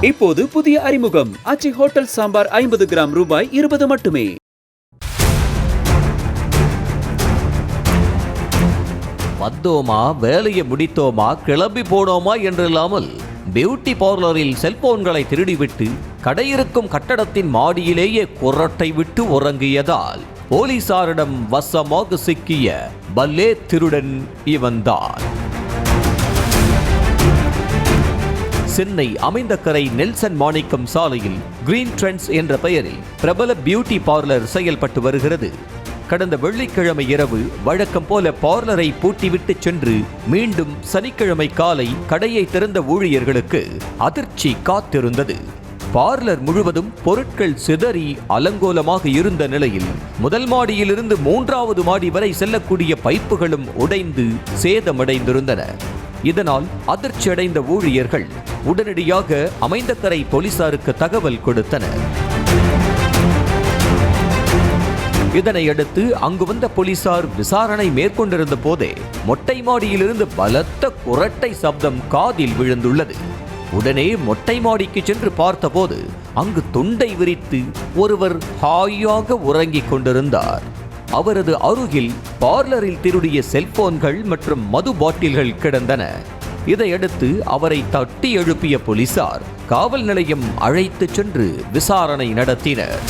இப்போது புதிய அறிமுகம் ஆச்சி ஹோட்டல் சாம்பார் 50 கிராம் ரூபாய் 20 மட்டுமே. வந்தோமா, வேலையை முடித்தோமா, கிளம்பி போனோமா என்றில்லாமல் பியூட்டி பார்லரில் செல்போன்களை திருடிவிட்டு கடையிருக்கும் கட்டடத்தின் மாடியிலேயே குரட்டை விட்டு உறங்கியதால் போலீசாரிடம் வசமாக சிக்கிய பல்லே திருடன் இவன்தான். சென்னை அமைந்தகரை நெல்சன் மாணிக்கம் சாலையில் கிரீன் ட்ரெண்ட்ஸ் என்ற பெயரில் பிரபல பியூட்டி பார்லர் செயல்பட்டு வருகிறது. கடந்த வெள்ளிக்கிழமை இரவு வழக்கம் போல பார்லரை பூட்டிவிட்டு சென்று மீண்டும் சனிக்கிழமை காலை கடையை திறந்த ஊழியர்களுக்கு அதிர்ச்சி காத்திருந்தது. பார்லர் முழுவதும் பொருட்கள் சிதறி அலங்கோலமாக இருந்த நிலையில் முதல் மாடியிலிருந்து 3வது மாடி வரை செல்லக்கூடிய பைப்புகளும் உடைந்து சேதமடைந்திருந்தன. இதனால் அதிர்ச்சியடைந்த ஊழியர்கள் உடனடியாக அமைந்தகரை போலீசாருக்கு தகவல் கொடுத்தனர். இதனையடுத்து அங்கு வந்த போலீசார் விசாரணை மேற்கொண்டிருந்த போதே மொட்டை மாடியிலிருந்து பலத்த குரட்டை சப்தம் காதில் விழுந்துள்ளது. உடனே மொட்டை மாடிக்கு சென்று பார்த்தபோது அங்கு துண்டை விரித்து ஒருவர் ஹாயாக உறங்கிக் கொண்டிருந்தார். அவரது அருகில் பார்லரில் திருடிய செல்போன்கள் மற்றும் மது பாட்டில்கள் கிடந்தன. இதையடுத்து அவரை தட்டி எழுப்பிய போலீசார் காவல் நிலையம் அழைத்து சென்று விசாரணை நடத்தினர்.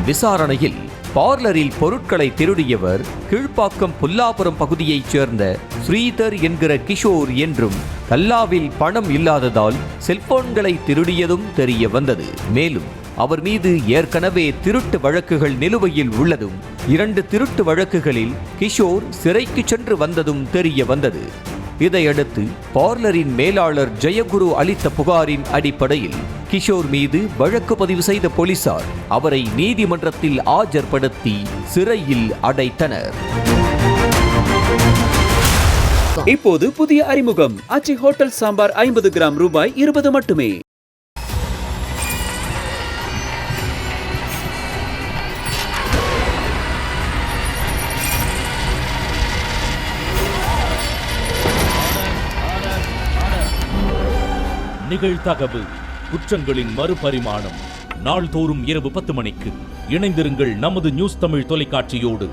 விசாரணையில் பார்லரில் பொருட்களை திருடியவர் கீழ்ப்பாக்கம் புல்லாபுரம் பகுதியைச் சேர்ந்த ஸ்ரீதர் என்கிற கிஷோர் என்றும் கல்லாவில் பணம் இல்லாததால் செல்போன்களை திருடியதும் தெரிய வந்தது. மேலும் அவர் மீது ஏற்கனவே திருட்டு வழக்குகள் நிலுவையில் உள்ளதும் 2 திருட்டு வழக்குகளில் கிஷோர் சிறைக்கு சென்று வந்ததும் தெரிய வந்தது. இதையடுத்து பார்லரின் மேலாளர் ஜெயகுரு அளித்த புகாரின் அடிப்படையில் கிஷோர் மீது வழக்கு பதிவு செய்த போலீசார் அவரை நீதிமன்றத்தில் ஆஜர்படுத்தி சிறையில் அடைத்தனர். இப்போது புதிய அறிமுகம் ஆச்சி ஹோட்டல் சாம்பார் 50 கிராம் ரூபாய் 20 மட்டுமே. நிகழ்தகவு குற்றங்களின் மறுபரிமாணம். நாள்தோறும் இரவு 10 மணிக்கு இணைந்திருங்கள் நமது நியூஸ் தமிழ் தொலைக்காட்சியோடு.